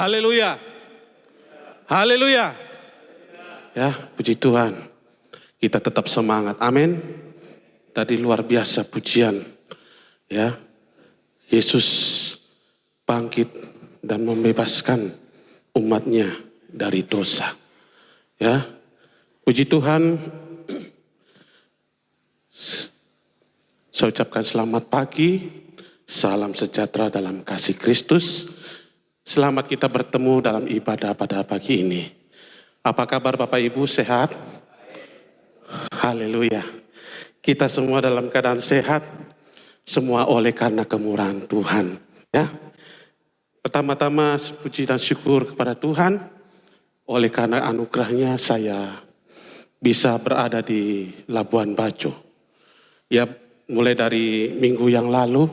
Haleluya. Haleluya. Ya, puji Tuhan. Kita tetap semangat. Amin. Tadi luar biasa pujian. Ya. Yesus bangkit dan membebaskan umatnya dari dosa. Ya. Puji Tuhan. Saya ucapkan selamat pagi. Salam sejahtera dalam kasih Kristus. Selamat kita bertemu dalam ibadah pada pagi ini. Apa kabar Bapak Ibu, sehat? Haleluya. Kita semua dalam keadaan sehat, semua oleh karena kemurahan Tuhan. Ya. Pertama-tama puji dan syukur kepada Tuhan, oleh karena anugerahnya saya bisa berada di Labuan Bajo. Ya, mulai dari minggu yang lalu,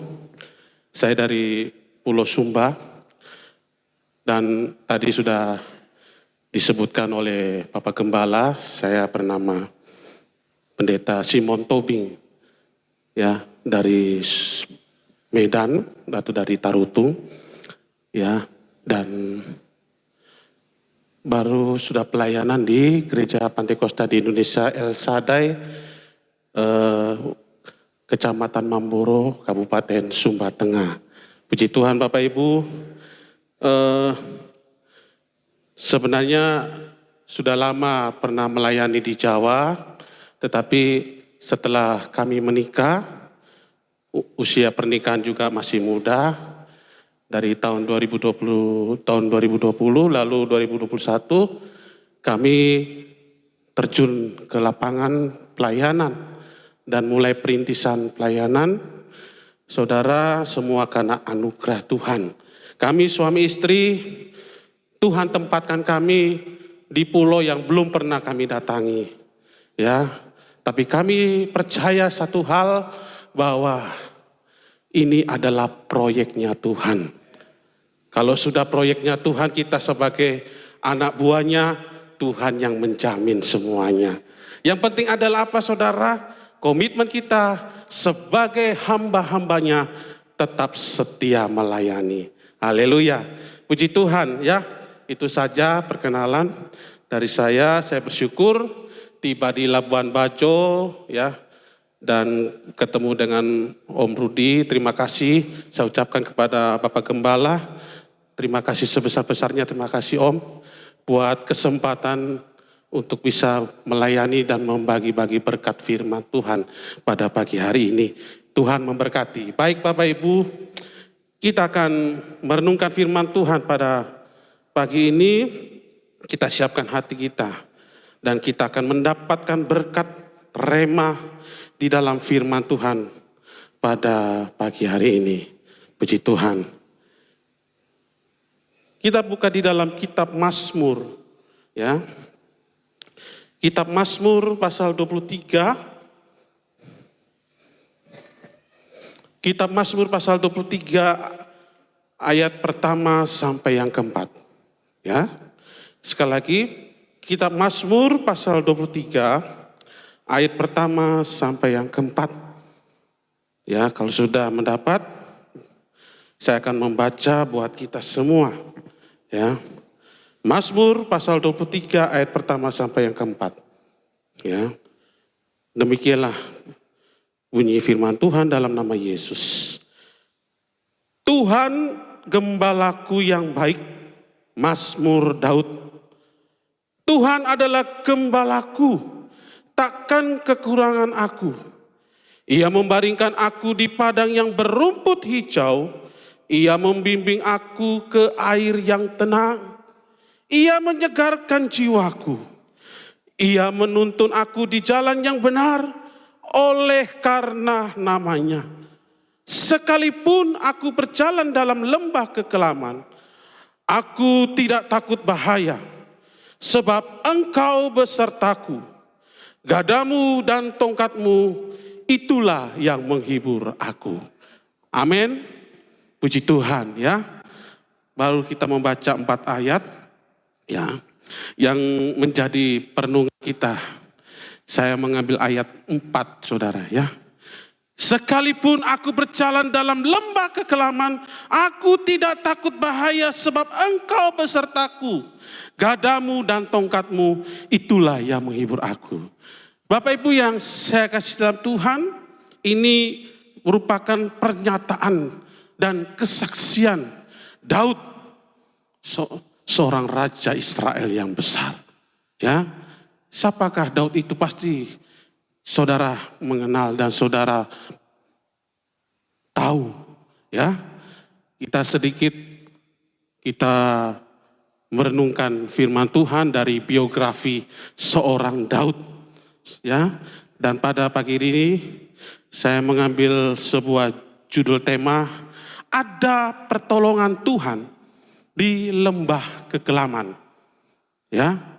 saya dari Pulau Sumba, dan tadi sudah disebutkan oleh Bapak Gembala, saya bernama Pendeta Simon Tobing, ya, dari Medan atau dari Tarutung, ya, dan baru sudah pelayanan di Gereja Pantekosta di Indonesia El Sadai, Kecamatan Mamboro, Kabupaten Sumba Tengah. Puji Tuhan Bapak Ibu. Sebenarnya sudah lama pernah melayani di Jawa, tetapi setelah kami menikah, usia pernikahan juga masih muda, dari tahun 2020 lalu 2021 kami terjun ke lapangan pelayanan dan mulai perintisan pelayanan. Saudara, semua karena anugerah Tuhan. Kami suami istri, Tuhan tempatkan kami di pulau yang belum pernah kami datangi. Ya, tapi kami percaya satu hal, bahwa ini adalah proyeknya Tuhan. Kalau sudah proyeknya Tuhan, kita sebagai anak buahnya, Tuhan yang menjamin semuanya. Yang penting adalah apa saudara? Komitmen kita sebagai hamba-hambanya tetap setia melayani. Haleluya. Puji Tuhan ya. Itu saja perkenalan dari saya. Saya bersyukur tiba di Labuan Bajo ya. Dan ketemu dengan Om Rudi. Terima kasih saya ucapkan kepada Bapak Gembala. Terima kasih sebesar-besarnya. Terima kasih Om buat kesempatan untuk bisa melayani dan membagi-bagi berkat firman Tuhan pada pagi hari ini. Tuhan memberkati. Baik Bapak Ibu, kita akan merenungkan firman Tuhan pada pagi ini. Kita siapkan hati kita dan kita akan mendapatkan berkat rema di dalam firman Tuhan pada pagi hari ini. Puji Tuhan. Kita buka di dalam kitab Mazmur ya. Kitab Mazmur pasal 23. Kitab Mazmur pasal 23 ayat pertama sampai yang keempat. Ya. Sekali lagi, kitab Mazmur pasal 23 ayat pertama sampai yang keempat. Ya, kalau sudah mendapat, saya akan membaca buat kita semua. Ya. Mazmur pasal 23 ayat pertama sampai yang keempat. Ya. Demikianlah bunyi firman Tuhan dalam nama Yesus. Tuhan gembalaku yang baik, Mazmur Daud. Tuhan adalah gembalaku, takkan kekurangan aku. Ia membaringkan aku di padang yang berumput hijau. Ia membimbing aku ke air yang tenang. Ia menyegarkan jiwaku. Ia menuntun aku di jalan yang benar oleh karena namanya. Sekalipun aku berjalan dalam lembah kekelaman, aku tidak takut bahaya, sebab Engkau besertaku. Gadamu dan tongkatmu, itulah yang menghibur aku. Amin. Puji Tuhan ya. Baru kita membaca 4 ayat ya, yang menjadi perenungan kita. Saya mengambil ayat 4 saudara ya. Sekalipun aku berjalan dalam lembah kekelaman, aku tidak takut bahaya sebab Engkau besertaku. Gadamu dan tongkatmu, itulah yang menghibur aku. Bapak Ibu yang saya kasih dalam Tuhan, ini merupakan pernyataan dan kesaksian Daud, seorang raja Israel yang besar. Ya, siapakah Daud itu? Pasti saudara mengenal dan saudara tahu, ya. Kita merenungkan firman Tuhan dari biografi seorang Daud, ya. Dan pada pagi ini saya mengambil sebuah judul tema, ada pertolongan Tuhan di lembah kekelaman. Ya.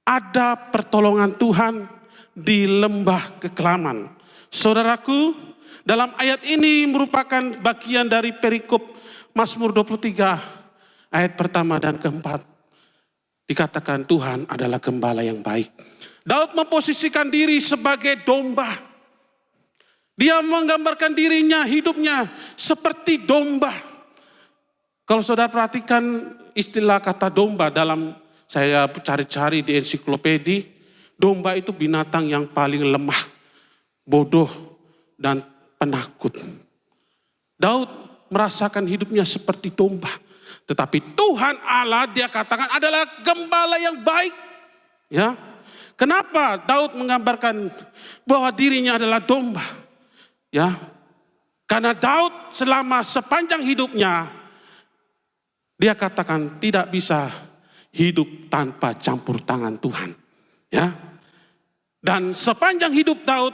Ada pertolongan Tuhan di lembah kekelaman. Saudaraku, dalam ayat ini merupakan bagian dari perikop Mazmur 23 ayat pertama dan keempat. Dikatakan Tuhan adalah gembala yang baik. Daud memposisikan diri sebagai domba. Dia menggambarkan dirinya, hidupnya seperti domba. Kalau saudara perhatikan istilah kata domba dalam saya cari-cari di ensiklopedi, domba itu binatang yang paling lemah, bodoh, dan penakut. Daud merasakan hidupnya seperti domba. Tetapi Tuhan Allah, dia katakan adalah gembala yang baik. Ya, kenapa Daud menggambarkan bahwa dirinya adalah domba? Ya, karena Daud selama sepanjang hidupnya, dia katakan tidak bisa hidup tanpa campur tangan Tuhan. Ya, dan sepanjang hidup Daud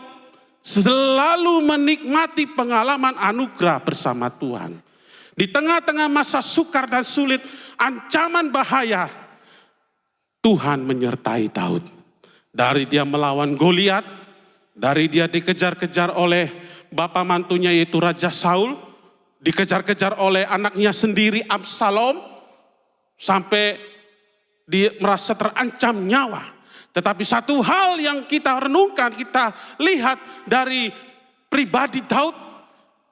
selalu menikmati pengalaman anugerah bersama Tuhan. Di tengah-tengah masa sukar dan sulit, ancaman bahaya, Tuhan menyertai Daud. Dari dia melawan Goliat, dari dia dikejar-kejar oleh bapa mantunya yaitu Raja Saul, dikejar-kejar oleh anaknya sendiri Absalom, sampai dia merasa terancam nyawa. Tetapi satu hal yang kita renungkan, kita lihat dari pribadi Daud,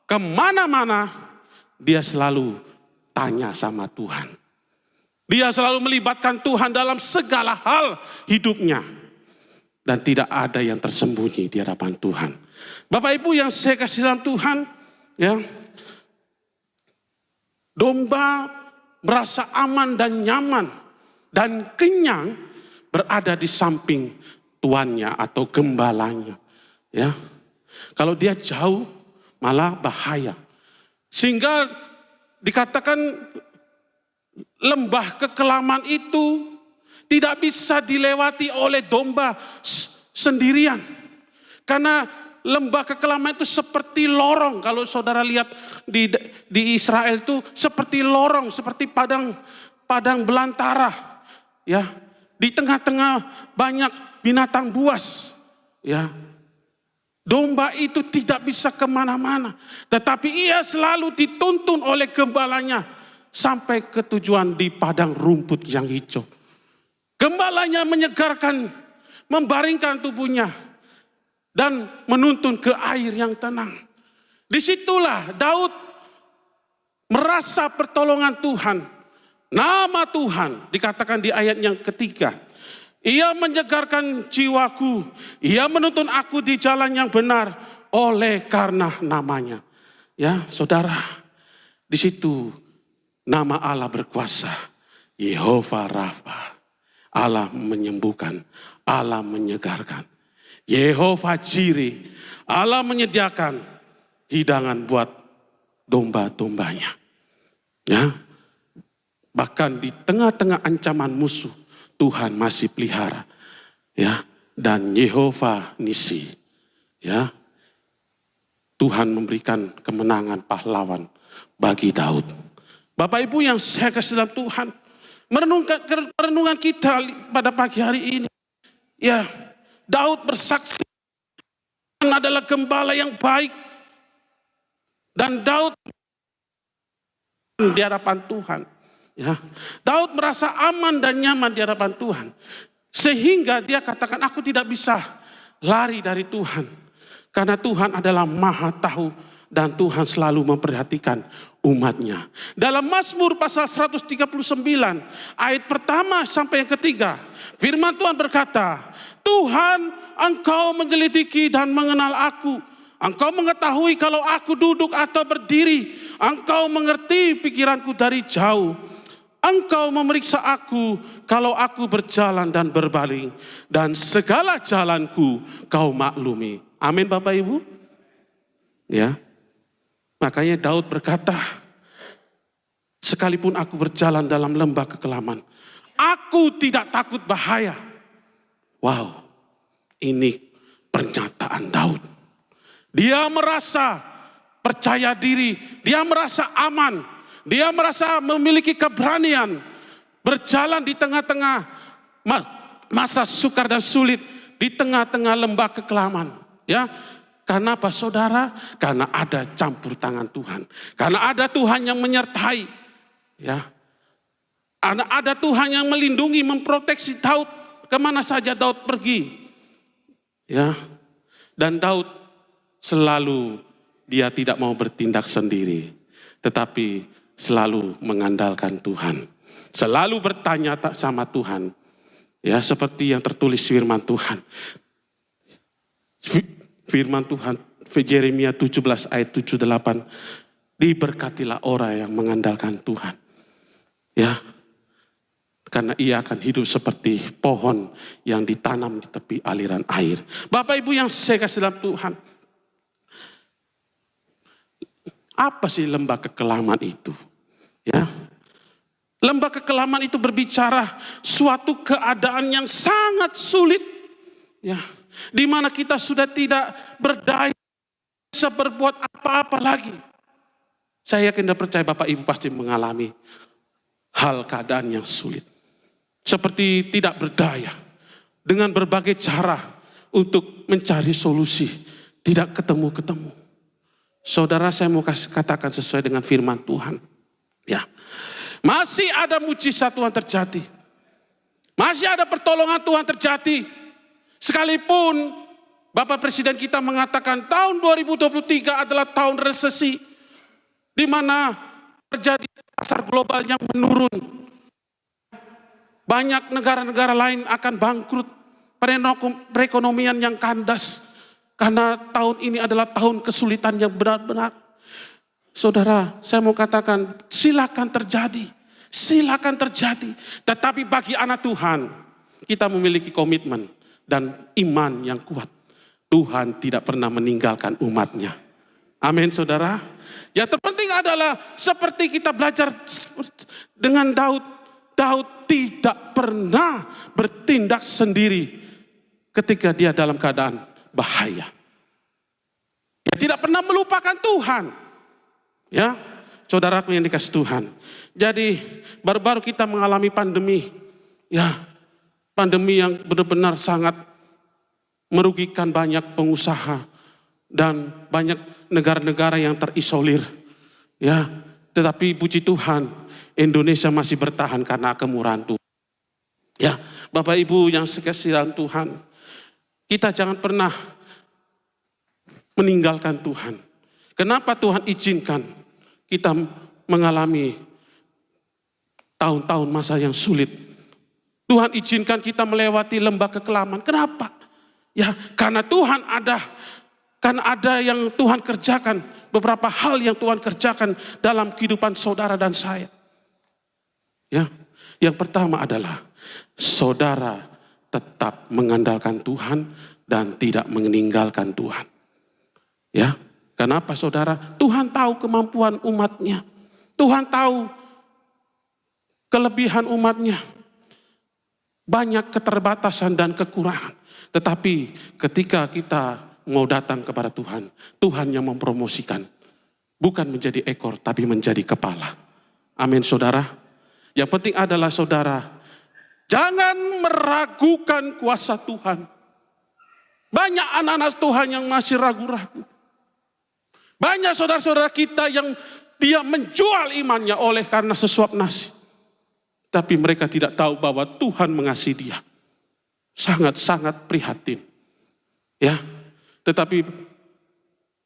kemana-mana dia selalu tanya sama Tuhan. Dia selalu melibatkan Tuhan dalam segala hal hidupnya. Dan tidak ada yang tersembunyi di hadapan Tuhan. Bapak Ibu yang saya kasih dalam Tuhan, ya, domba merasa aman dan nyaman dan kenyang berada di samping tuannya atau gembalanya. Ya, kalau dia jauh malah bahaya. Sehingga dikatakan lembah kekelaman itu tidak bisa dilewati oleh domba sendirian. Karena lembah kekelaman itu seperti lorong. Kalau saudara lihat di Israel itu seperti lorong, seperti padang belantara. Ya, di tengah-tengah banyak binatang buas. Ya, domba itu tidak bisa kemana-mana. Tetapi ia selalu dituntun oleh gembalanya sampai ke tujuan di padang rumput yang hijau. Gembalanya menyegarkan, membaringkan tubuhnya, dan menuntun ke air yang tenang. Disitulah Daud merasa pertolongan Tuhan. Nama Tuhan dikatakan di ayat yang ketiga. Ia menyegarkan jiwaku, ia menuntun aku di jalan yang benar oleh karena namanya. Ya, saudara, di situ nama Allah berkuasa, Yehova Rafa. Allah menyembuhkan, Allah menyegarkan. Yehova Jireh, Allah menyediakan hidangan buat domba-dombanya. Ya, bahkan di tengah-tengah ancaman musuh, Tuhan masih pelihara. Ya, dan Yehova Nisi. Ya, Tuhan memberikan kemenangan pahlawan bagi Daud. Bapak Ibu yang saya kasih dalam Tuhan, merenungan kita pada pagi hari ini. Ya, Daud bersaksi adalah gembala yang baik. Dan Daud di hadapan Tuhan. Ya, Daud merasa aman dan nyaman di hadapan Tuhan. Sehingga dia katakan, aku tidak bisa lari dari Tuhan. Karena Tuhan adalah Maha Tahu dan Tuhan selalu memperhatikan umatnya. Dalam Mazmur pasal 139 ayat pertama sampai yang ketiga, firman Tuhan berkata, Tuhan, Engkau menyelidiki dan mengenal aku. Engkau mengetahui kalau aku duduk atau berdiri. Engkau mengerti pikiranku dari jauh. Engkau memeriksa aku kalau aku berjalan dan berbaring. Dan segala jalanku kau maklumi. Amin Bapak Ibu. Ya. Makanya Daud berkata, sekalipun aku berjalan dalam lembah kekelaman, aku tidak takut bahaya. Wow, ini pernyataan Daud. Dia merasa percaya diri, dia merasa aman. Dia merasa memiliki keberanian berjalan di tengah-tengah masa sukar dan sulit, di tengah-tengah lembah kekelaman. Ya, karena apa saudara? Karena ada campur tangan Tuhan. Karena ada Tuhan yang menyertai. Ya, karena ada Tuhan yang melindungi, memproteksi Daud kemana saja Daud pergi. Ya, dan Daud selalu dia tidak mau bertindak sendiri, tetapi selalu mengandalkan Tuhan. Selalu bertanya sama Tuhan. Ya, seperti yang tertulis firman Tuhan. Firman Tuhan, Yeremia 17 ayat 7-8. Diberkatilah orang yang mengandalkan Tuhan. Ya, karena ia akan hidup seperti pohon yang ditanam di tepi aliran air. Bapak Ibu yang saya kasih dalam Tuhan. Apa sih lembah kekelaman itu? Ya, lembah kekelaman itu berbicara suatu keadaan yang sangat sulit. Ya, di mana kita sudah tidak berdaya, bisa berbuat apa-apa lagi. Saya yakin dan percaya Bapak Ibu pasti mengalami hal keadaan yang sulit. Seperti tidak berdaya, dengan berbagai cara untuk mencari solusi, tidak ketemu-ketemu. Saudara, saya mau katakan sesuai dengan firman Tuhan. Ya, masih ada mujizat Tuhan terjadi. Masih ada pertolongan Tuhan terjadi. Sekalipun Bapak Presiden kita mengatakan tahun 2023 adalah tahun resesi, di mana terjadi pasar global yang menurun. Banyak negara-negara lain akan bangkrut, perekonomian yang kandas. Karena tahun ini adalah tahun kesulitan yang benar-benar. Saudara, saya mau katakan silakan terjadi. Silakan terjadi. Tetapi bagi anak Tuhan, kita memiliki komitmen dan iman yang kuat. Tuhan tidak pernah meninggalkan umatnya. Amin saudara. Yang terpenting adalah seperti kita belajar dengan Daud. Daud tidak pernah bertindak sendiri ketika dia dalam keadaan bahaya. Dia tidak pernah melupakan Tuhan. Ya, saudaraku yang dikasih Tuhan. Jadi baru-baru kita mengalami pandemi. Ya, pandemi yang benar-benar sangat merugikan banyak pengusaha dan banyak negara-negara yang terisolir. Ya, tetapi puji Tuhan, Indonesia masih bertahan karena kemurahan Tuhan. Ya, Bapak Ibu yang sekasih dalam Tuhan, kita jangan pernah meninggalkan Tuhan. Kenapa Tuhan izinkan kita mengalami tahun-tahun masa yang sulit? Tuhan izinkan kita melewati lembah kekelaman. Kenapa? Ya, karena Tuhan ada. Karena ada yang Tuhan kerjakan. Beberapa hal yang Tuhan kerjakan dalam kehidupan saudara dan saya. Ya, yang pertama adalah saudara tetap mengandalkan Tuhan dan tidak meninggalkan Tuhan. Ya, kenapa saudara? Tuhan tahu kemampuan umatnya. Tuhan tahu kelebihan umatnya. Banyak keterbatasan dan kekurangan. Tetapi ketika kita mau datang kepada Tuhan, Tuhan yang mempromosikan. Bukan menjadi ekor, tapi menjadi kepala. Amin saudara. Yang penting adalah saudara, jangan meragukan kuasa Tuhan. Banyak anak-anak Tuhan yang masih ragu-ragu. Banyak saudara-saudara kita yang dia menjual imannya oleh karena sesuap nasi. Tapi mereka tidak tahu bahwa Tuhan mengasihi dia. Sangat-sangat prihatin. Ya, tetapi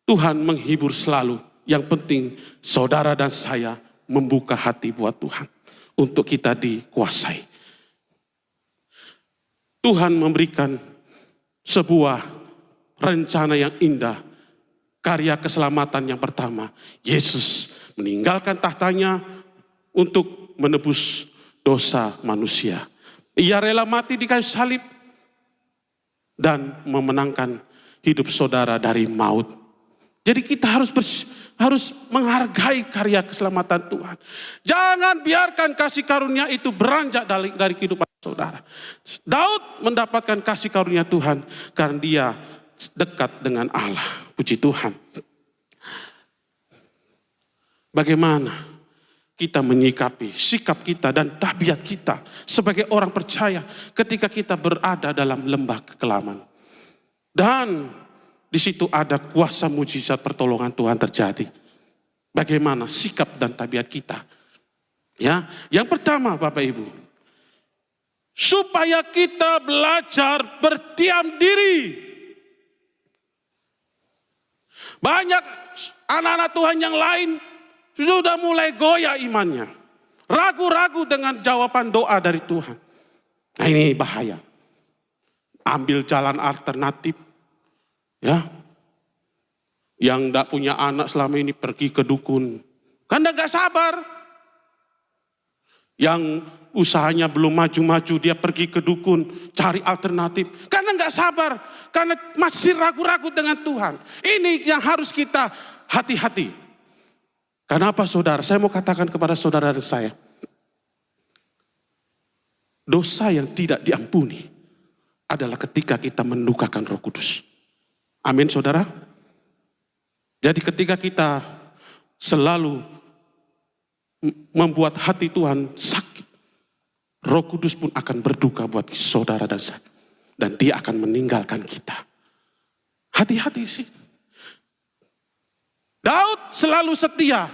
Tuhan menghibur selalu. Yang penting saudara dan saya membuka hati buat Tuhan. Untuk kita dikuasai. Tuhan memberikan sebuah rencana yang indah. Karya keselamatan yang pertama. Yesus meninggalkan tahtanya untuk menebus dosa manusia. Ia rela mati di kayu salib dan memenangkan hidup saudara dari maut. Jadi kita harus menghargai karya keselamatan Tuhan. Jangan biarkan kasih karunia itu beranjak dari kehidupan saudara. Daud mendapatkan kasih karunia Tuhan karena dia dekat dengan Allah. Puji Tuhan. Bagaimana kita menyikapi sikap kita dan tabiat kita sebagai orang percaya ketika kita berada dalam lembah kekelaman. Dan di situ ada kuasa mujizat pertolongan Tuhan terjadi. Bagaimana sikap dan tabiat kita? Ya, yang pertama Bapak Ibu, supaya kita belajar berdiam diri. Banyak anak-anak Tuhan yang lain sudah mulai goyah imannya. Ragu-ragu dengan jawaban doa dari Tuhan. Nah ini bahaya. Ambil jalan alternatif. Ya, yang tidak punya anak selama ini pergi ke dukun. Karena gak sabar. Yang usahanya belum maju-maju dia pergi ke dukun. Cari alternatif. Karena gak sabar. Karena masih ragu-ragu dengan Tuhan. Ini yang harus kita hati-hati. Kenapa saudara? Saya mau katakan kepada saudara dan saya. Dosa yang tidak diampuni adalah ketika kita mendukakan Roh Kudus. Amin saudara. Jadi ketika kita selalu membuat hati Tuhan sakit, Roh Kudus pun akan berduka buat saudara dan saya. Dan dia akan meninggalkan kita. Hati-hati sih. Daud selalu setia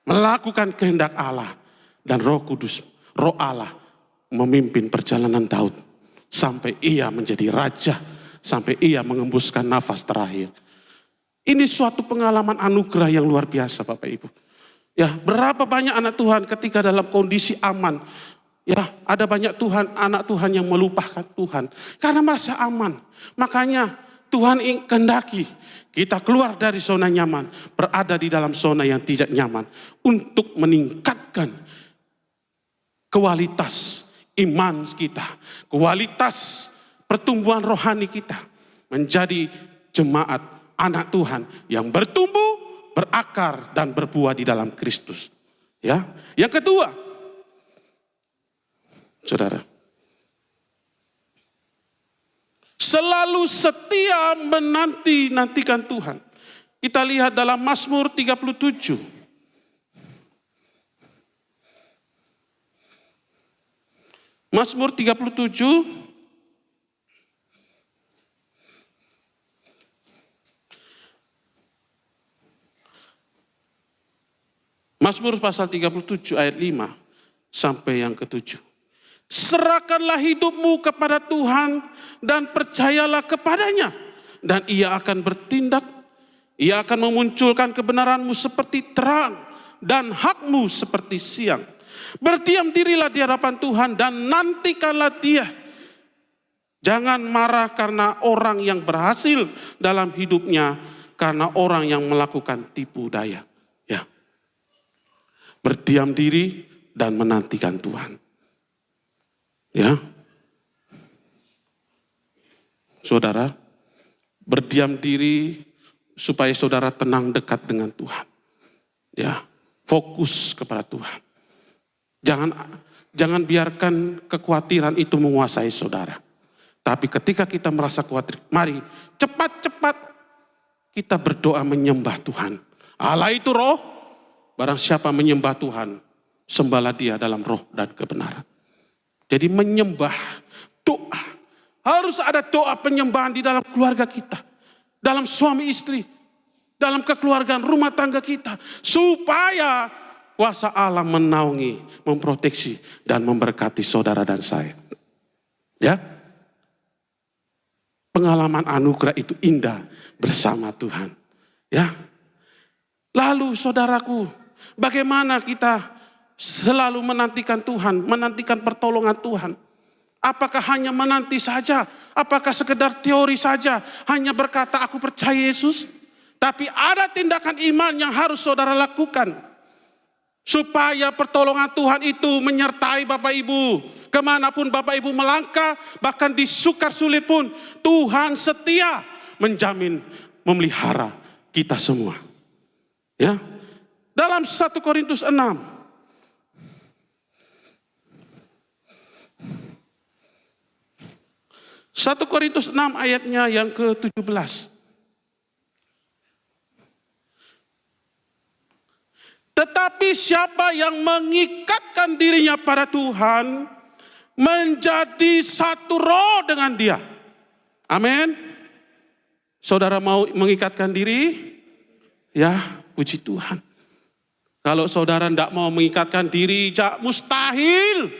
melakukan kehendak Allah. Dan Roh Kudus, Roh Allah memimpin perjalanan Daud. Sampai ia menjadi raja. Sampai ia mengembuskan nafas terakhir. Ini suatu pengalaman anugerah yang luar biasa Bapak Ibu. Ya, berapa banyak anak Tuhan ketika dalam kondisi aman. Ya, ada banyak anak Tuhan yang melupakan Tuhan. Karena merasa aman. Makanya Tuhan kehendaki kita keluar dari zona nyaman. Berada di dalam zona yang tidak nyaman. Untuk meningkatkan kualitas iman kita. Kualitas pertumbuhan rohani kita menjadi jemaat anak Tuhan yang bertumbuh, berakar dan berbuah di dalam Kristus. Ya, yang kedua, saudara, selalu setia menantikan Tuhan. Kita lihat dalam Mazmur 37. Mazmur 37 Mazmur pasal 37 ayat 5 sampai yang ke-7. Serahkanlah hidupmu kepada Tuhan dan percayalah kepadanya. Dan ia akan bertindak, ia akan memunculkan kebenaranmu seperti terang dan hakmu seperti siang. Berdiam dirilah di hadapan Tuhan dan nantikanlah dia. Jangan marah karena orang yang berhasil dalam hidupnya, karena orang yang melakukan tipu daya. Ya. Berdiam diri dan menantikan Tuhan. Ya. Saudara, berdiam diri supaya saudara tenang dekat dengan Tuhan. Ya, fokus kepada Tuhan. Jangan biarkan kekhawatiran itu menguasai saudara. Tapi ketika kita merasa khawatir, mari cepat-cepat kita berdoa menyembah Tuhan. Allah itu roh. Barang siapa menyembah Tuhan, sembahlah dia dalam roh dan kebenaran. Jadi menyembah, doa. Harus ada doa penyembahan di dalam keluarga kita. Dalam suami istri. Dalam kekeluargaan rumah tangga kita. Supaya kuasa Allah menaungi, memproteksi, dan memberkati saudara dan saya. Ya. Pengalaman anugerah itu indah bersama Tuhan. Ya. Lalu saudaraku, bagaimana kita selalu menantikan Tuhan, menantikan pertolongan Tuhan? Apakah hanya menanti saja? Apakah sekedar teori saja? Hanya berkata aku percaya Yesus? Tapi ada tindakan iman yang harus saudara lakukan. Supaya pertolongan Tuhan itu menyertai Bapak Ibu. Kemanapun Bapak Ibu melangkah, bahkan di sukar sulit pun, Tuhan setia menjamin, memelihara kita semua. Ya, dalam 1 Korintus 6. 1 Korintus 6 ayatnya yang ke-17. Tetapi siapa yang mengikatkan dirinya pada Tuhan, menjadi satu roh dengan Dia. Amin. Saudara mau mengikatkan diri? Ya, puji Tuhan. Kalau saudara tidak mau mengikatkan diri, mustahil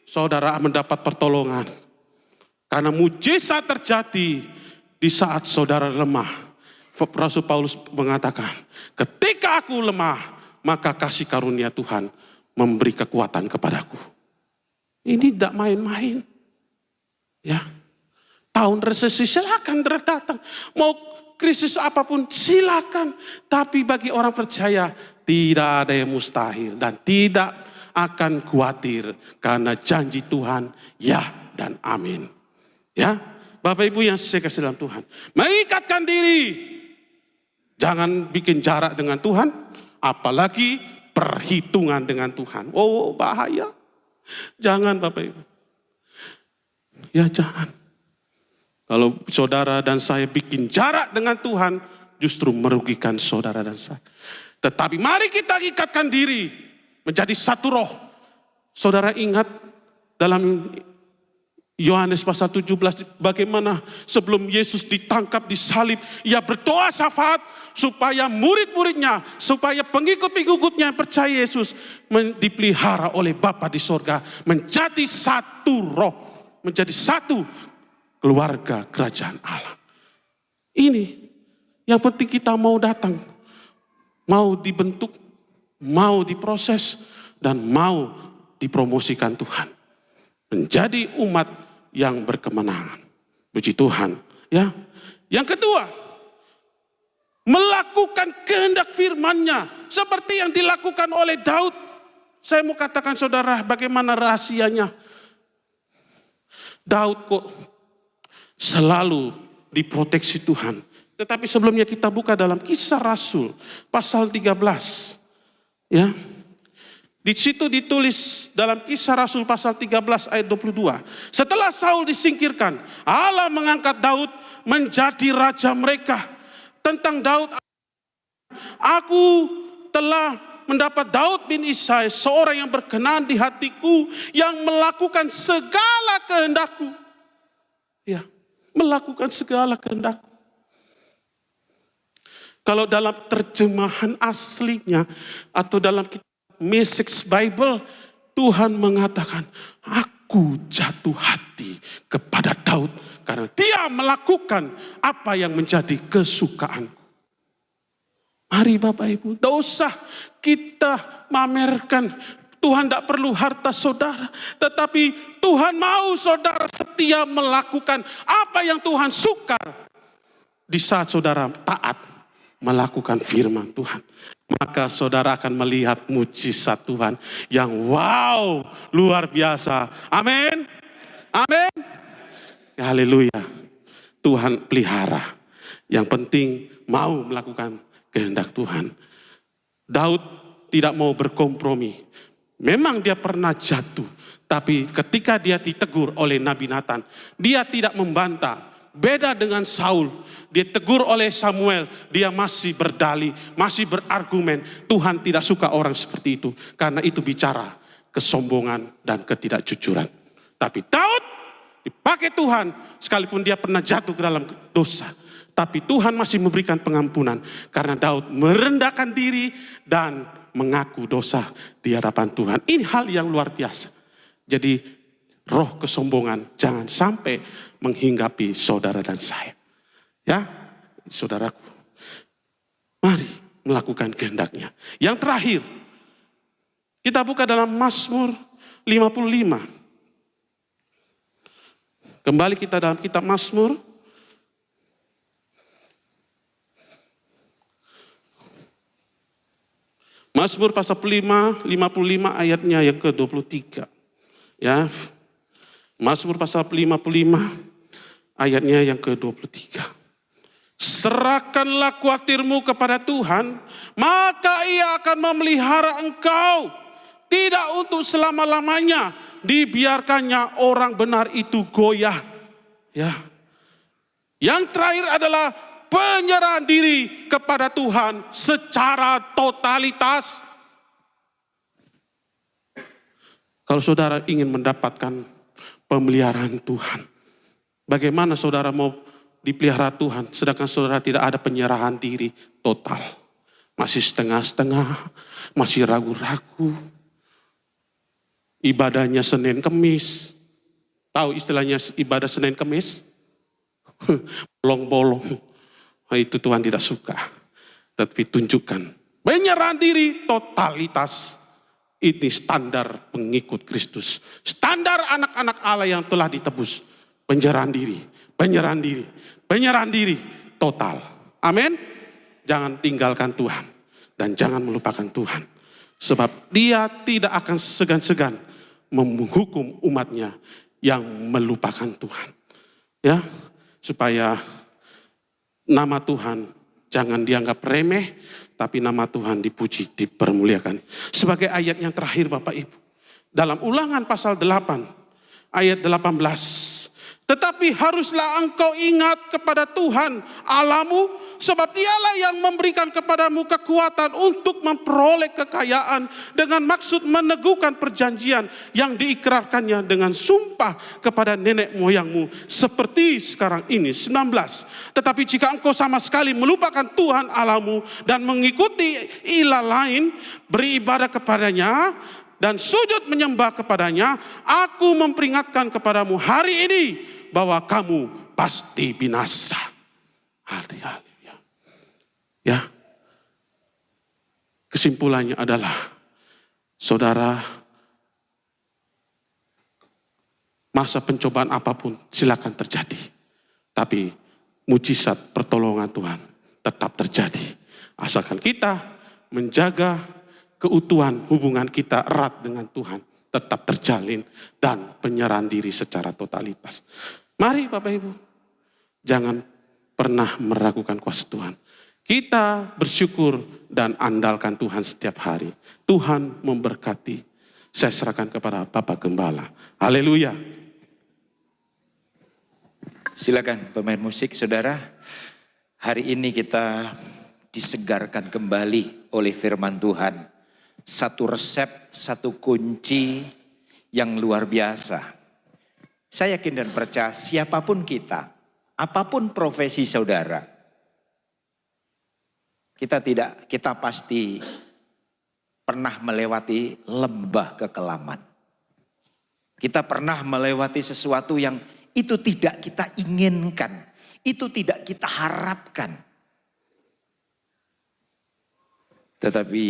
saudara mendapat pertolongan. Karena mujizat terjadi di saat saudara lemah. Rasul Paulus mengatakan, ketika aku lemah, maka kasih karunia Tuhan memberi kekuatan kepadaku. Ini tidak main-main. Ya. Tahun resesi silakan datang. Mau krisis apapun silakan. Tapi bagi orang percaya tidak ada yang mustahil. Dan tidak akan khawatir. Karena janji Tuhan ya dan amin. Ya, Bapak Ibu yang saya kasih dalam Tuhan. Mengikatkan diri. Jangan bikin jarak dengan Tuhan. Apalagi perhitungan dengan Tuhan. Oh, bahaya. Jangan Bapak Ibu. Ya jangan. Kalau saudara dan saya bikin jarak dengan Tuhan, justru merugikan saudara dan saya. Tetapi mari kita ikatkan diri menjadi satu roh. Saudara ingat dalam Yohanes pasal 17 bagaimana sebelum Yesus ditangkap disalib, ia berdoa syafaat supaya murid-muridnya, supaya pengikut-pengikutnya yang percaya Yesus dipelihara oleh Bapa di sorga, menjadi satu roh, menjadi satu keluarga kerajaan Allah. Ini yang penting, kita mau datang, mau dibentuk, mau diproses, dan mau dipromosikan Tuhan. Menjadi umat yang berkemenangan. Puji Tuhan. Ya. Yang kedua, melakukan kehendak firman-Nya seperti yang dilakukan oleh Daud. Saya mau katakan saudara, bagaimana rahasianya. Daud kok selalu diproteksi Tuhan. Tetapi sebelumnya kita buka dalam Kisah Rasul pasal 13. Ya. Di situ ditulis dalam Kisah Rasul pasal 13 ayat 22. Setelah Saul disingkirkan, Allah mengangkat Daud menjadi raja mereka. Tentang Daud, aku telah mendapat Daud bin Isai, seorang yang berkenan di hatiku, yang melakukan segala kehendakku. Ya, melakukan segala kehendakku. Kalau dalam terjemahan aslinya atau dalam Message Bible, Tuhan mengatakan, aku jatuh hati kepada Daud karena dia melakukan apa yang menjadi kesukaanku. Mari Bapak Ibu, tidak usah kita mamerkan. Tuhan tidak perlu harta saudara, tetapi Tuhan mau saudara setia melakukan apa yang Tuhan suka di saat saudara taat melakukan firman Tuhan. Maka saudara akan melihat mujizat Tuhan yang wow, luar biasa. Amin. Amin. Haleluya. Tuhan pelihara. Yang penting mau melakukan kehendak Tuhan. Daud tidak mau berkompromi. Memang dia pernah jatuh. Tapi ketika dia ditegur oleh Nabi Nathan, dia tidak membantah. Beda dengan Saul, dia tegur oleh Samuel, dia masih berdalih, masih berargumen. Tuhan tidak suka orang seperti itu, karena itu bicara kesombongan dan ketidakjujuran. Tapi Daud dipakai Tuhan, sekalipun dia pernah jatuh ke dalam dosa. Tapi Tuhan masih memberikan pengampunan, karena Daud merendahkan diri dan mengaku dosa di hadapan Tuhan. Ini hal yang luar biasa. Jadi roh kesombongan jangan sampai menghinggapi saudara dan saya. Ya, saudaraku. Mari melakukan kehendaknya. Yang terakhir, kita buka dalam Mazmur 55. Kembali kita dalam kitab Mazmur. Mazmur pasal 55 ayatnya yang ke-23. Ya. Mazmur pasal 55 ayatnya yang ke-23. Serahkanlah khawatirmu kepada Tuhan, maka Ia akan memelihara engkau. Tidak untuk selama-lamanya dibiarkannya orang benar itu goyah. Ya. Yang terakhir adalah penyerahan diri kepada Tuhan secara totalitas. Kalau saudara ingin mendapatkan pemeliharaan Tuhan, bagaimana saudara mau dipelihara Tuhan, sedangkan saudara tidak ada penyerahan diri total. Masih setengah-setengah, masih ragu-ragu. Ibadahnya Senin Kemis. Tahu istilahnya ibadah Senin Kemis? Bolong-bolong. Nah, itu Tuhan tidak suka. Tapi tunjukkan penyerahan diri totalitas. Ini standar pengikut Kristus. Standar anak-anak Allah yang telah ditebus. Penyerahan diri, penyerahan diri. Penyerahan diri total. Amin. Jangan tinggalkan Tuhan. Dan jangan melupakan Tuhan. Sebab Dia tidak akan segan-segan menghukum umatnya yang melupakan Tuhan. Ya, supaya nama Tuhan jangan dianggap remeh. Tapi nama Tuhan dipuji, dipermuliakan. Sebagai ayat yang terakhir Bapak Ibu. Dalam Ulangan pasal 8 ayat 18. Tetapi haruslah engkau ingat kepada Tuhan Allahmu, sebab Dialah yang memberikan kepadamu kekuatan untuk memperoleh kekayaan dengan maksud meneguhkan perjanjian yang diikrarkannya dengan sumpah kepada nenek moyangmu seperti sekarang ini. 19. Tetapi jika engkau sama sekali melupakan Tuhan Allahmu dan mengikuti ilah lain, beribadah kepadanya dan sujud menyembah kepadanya, aku memperingatkan kepadamu hari ini bahwa kamu pasti binasa. Haleluya. Ya. Kesimpulannya adalah, saudara, masa pencobaan apapun silakan terjadi. Tapi mujizat pertolongan Tuhan tetap terjadi. Asalkan kita menjaga keutuhan hubungan kita erat dengan Tuhan tetap terjalin dan penyerahan diri secara totalitas. Mari Bapak Ibu, jangan pernah meragukan kuasa Tuhan. Kita bersyukur dan andalkan Tuhan setiap hari. Tuhan memberkati. Saya serahkan kepada Bapak Gembala. Haleluya. Silakan pemain musik saudara. Hari ini kita disegarkan kembali oleh firman Tuhan. Satu resep, satu kunci yang luar biasa. Saya yakin dan percaya siapapun kita, apapun profesi saudara, kita pasti pernah melewati lembah kekelaman. Kita pernah melewati sesuatu yang itu tidak kita inginkan, itu tidak kita harapkan. Tetapi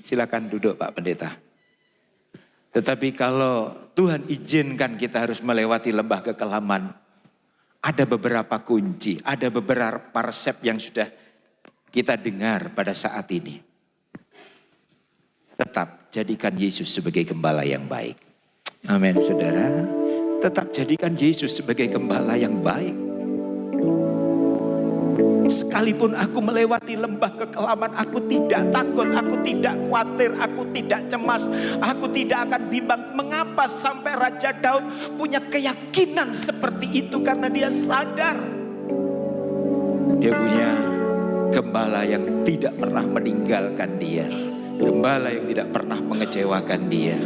silakan duduk Pak Pendeta. Tetapi kalau Tuhan izinkan kita harus melewati lembah kekelaman, ada beberapa kunci, ada beberapa resep yang sudah kita dengar pada saat ini. Tetap jadikan Yesus sebagai gembala yang baik. Amin saudara. Tetap jadikan Yesus sebagai gembala yang baik. Sekalipun aku melewati lembah kekelaman, aku tidak takut, aku tidak khawatir, aku tidak cemas, aku tidak akan bimbang. Mengapa sampai Raja Daud punya keyakinan seperti itu? Karena dia sadar dia punya gembala yang tidak pernah meninggalkan dia, gembala yang tidak pernah mengecewakan dia.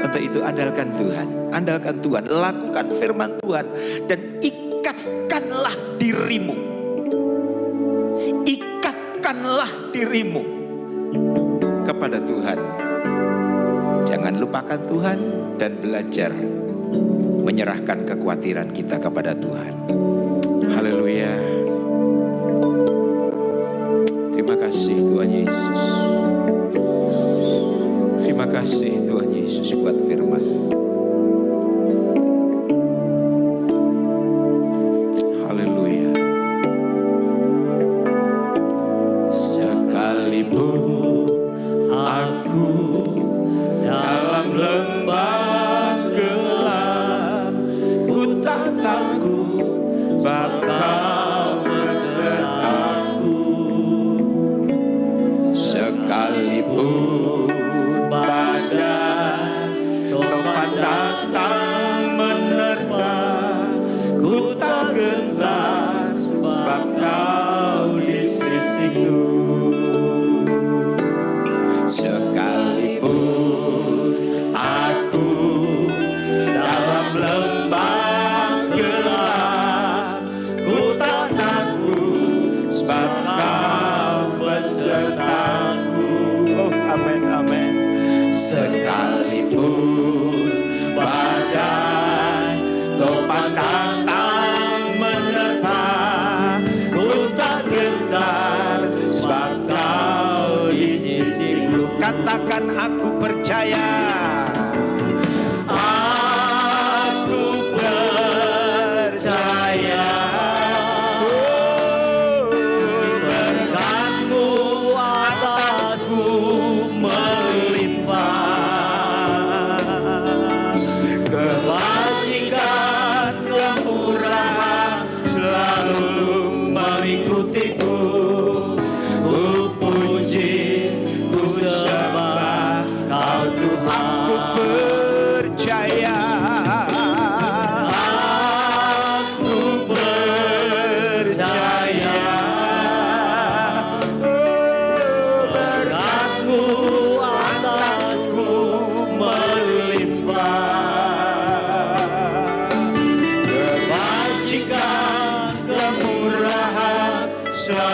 Untuk itu andalkan Tuhan, lakukan firman Tuhan dan ikatkanlah dirimu. Ikatkanlah dirimu kepada Tuhan. Jangan lupakan Tuhan dan belajar menyerahkan kekhawatiran kita kepada Tuhan. Haleluya. Terima kasih. kasih Tuhan Yesus buat firman-Mu. Haleluya. Sekalipun aku dalam lembah gelap, ku tak takut sebab Kau besertaku. Sekalipun badai topan datang menerpa, ku tak gentar sebab Kau di sisiku. Sekalipun aku dalam lembah gelap, ku tak takut sebab Kau besertaku. Oh, amin, amin. Sekalipun badai topan datang menerpa, ku tak gentar sebab Kau di sisiku. Katakan aku percaya. Aku percaya. Berkat-Mu atasku melimpah. Kebajikan, kemurahan selalu mengikutiku. Ku puji, ku sembah Kau Tuhan. Aku percaya. Aku percaya. Berkat-Mu atasku melimpah. Kebajikan, kemurahan selalu